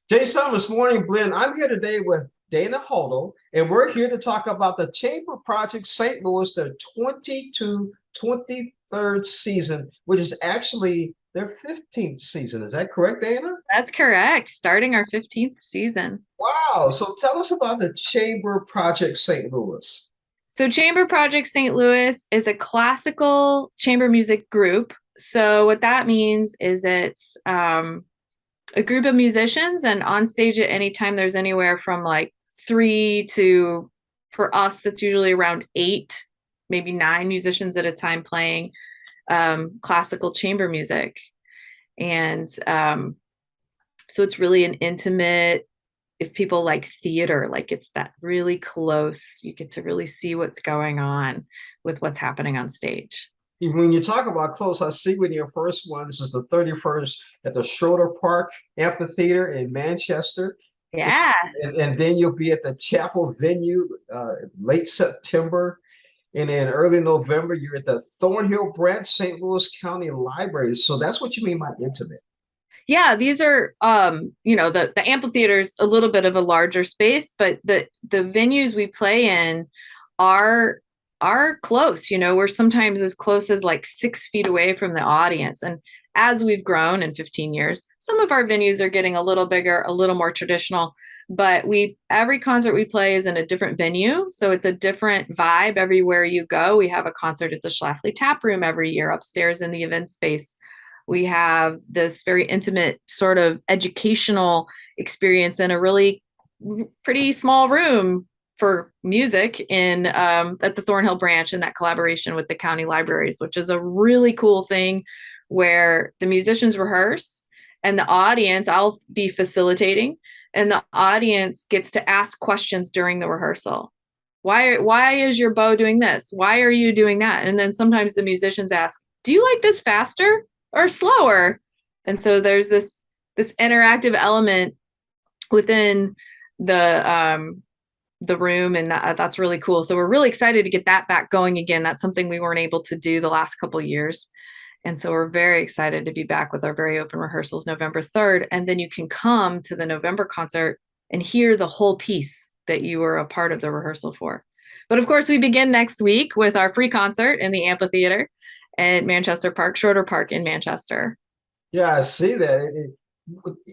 Jason, this morning, Glenn. I'm here today with Dana Hodel, and we're here to talk about the Chamber Project St. Louis, their 23rd season, which is actually their 15th season. Is that correct, Dana? That's correct. Starting our 15th season. Wow. So tell us about the Chamber Project St. Louis. So, Chamber Project St. Louis is a classical chamber music group. So, what that means is it's a group of musicians, and on stage at any time, there's anywhere from like three to, for us, it's usually around eight, maybe nine musicians at a time playing classical chamber music. And so, it's really an intimate, if people like theater, like it's that really close, you get to really see what's going on with what's happening on stage. When you talk about close, I see when your first one, this is the 31st at the Schroeder Park Amphitheater in Manchester. Yeah. And then you'll be at the Chapel venue late September. And then early November, you're at the Thornhill Branch St. Louis County Library. So that's what you mean by intimate. Yeah, these are the amphitheater's a little bit of a larger space, but the venues we play in are are close. We're sometimes as close as like 6 feet away from the audience. And as we've grown in 15 years, some of our venues are getting a little bigger, a little more traditional. But we every concert we play is in a different venue. So it's a different vibe everywhere you go. We have a concert at the Schlafly Tap Room every year upstairs in the event space. We have this very intimate sort of educational experience in a really pretty small room for music in at the Thornhill branch, in that collaboration with the county libraries, which is a really cool thing where the musicians rehearse and the audience, I'll be facilitating, and the audience gets to ask questions during the rehearsal. Why is your bow doing this? Why are you doing that? And then sometimes the musicians ask, do you like this faster or slower? And so there's this interactive element within the room, and that's really cool. So we're really excited to get that back going again. That's something we weren't able to do the last couple of years. And so we're very excited to be back with our very open rehearsals November 3rd. And then you can come to the November concert and hear the whole piece that you were a part of the rehearsal for. But of course, we begin next week with our free concert in the amphitheater at Manchester Park, Schroeder Park in Manchester. Yeah, I see that.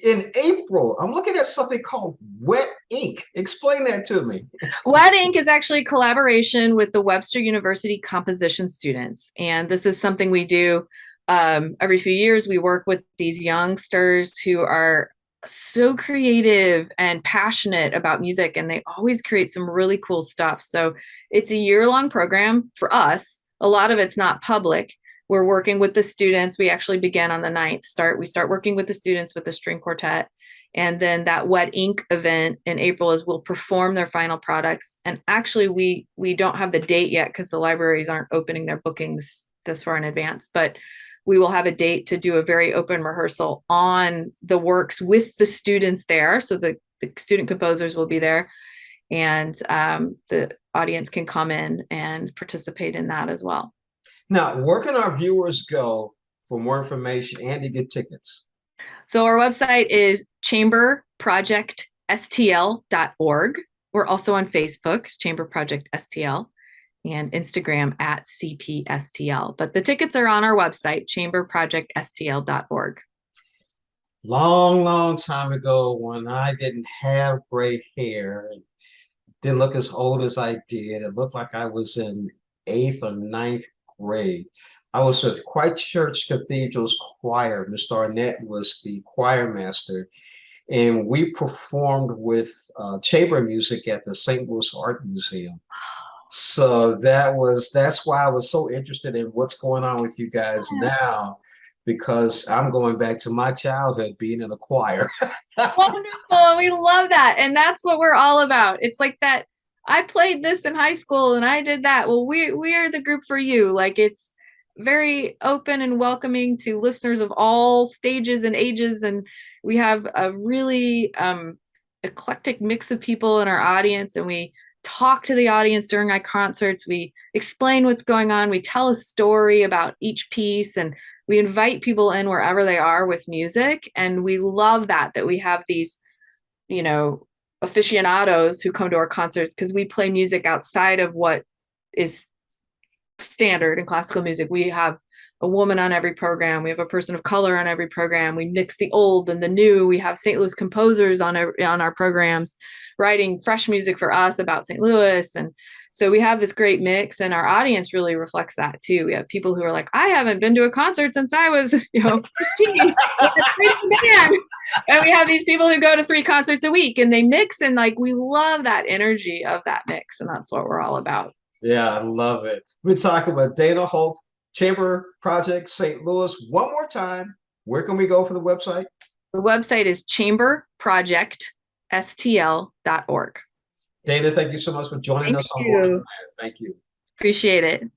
In April, I'm looking at something called Wet Ink. Explain that to me. Wet Ink is actually a collaboration with the Webster University composition students. And this is something we do every few years. We work with these youngsters who are so creative and passionate about music, and they always create some really cool stuff. So it's a year-long program for us. A lot of it's not public. We're working with the students. We actually begin on the 9th. We start working with the students with the string quartet. And then that Wet Ink event in April is we'll perform their final products. And actually, we don't have the date yet because the libraries aren't opening their bookings this far in advance. But we will have a date to do a very open rehearsal on the works with the students there. So the student composers will be there, and the audience can come in and participate in that as well. Now, where can our viewers go for more information and to get tickets? So our website is chamberprojectstl.org. We're also on Facebook, Chamber Project STL, and Instagram at CPSTL. But the tickets are on our website, chamberprojectstl.org. Long, long time ago when I didn't have gray hair and didn't look as old as I did. It looked like I was in eighth or ninth grade. I was with Christchurch Cathedral's choir. Mr. Arnett was the choir master, and we performed with chamber music at the St. Louis Art Museum. So that's why I was so interested in what's going on with you guys now, because I'm going back to my childhood being in a choir. Wonderful. We love that. And that's what we're all about. It's like that. I played this in high school and I did that. Well, we are the group for you. Like, it's very open and welcoming to listeners of all stages and ages. And we have a really eclectic mix of people in our audience. And we talk to the audience during our concerts. We explain what's going on. We tell a story about each piece, and we invite people in wherever they are with music. And we love that we have these you know, aficionados who come to our concerts, because we play music outside of what is standard in classical music. We have a woman on every program. We have a person of color on every program. We mix the old and the new. We have St. Louis composers on our programs writing fresh music for us about St. Louis. And so we have this great mix, and our audience really reflects that too. We have people who are like, I haven't been to a concert since I was, 15 with a crazy band. And we have these people who go to 3 concerts a week, and they mix, and like we love that energy of that mix. And that's what we're all about. Yeah, I love it. We're talking about Dana Holt, Chamber Project St. Louis. One more time, where can we go for the website? The website is chamberprojectstl.org. Dana, thank you so much for joining Thank us on Morning you. Command. Thank you. Appreciate it.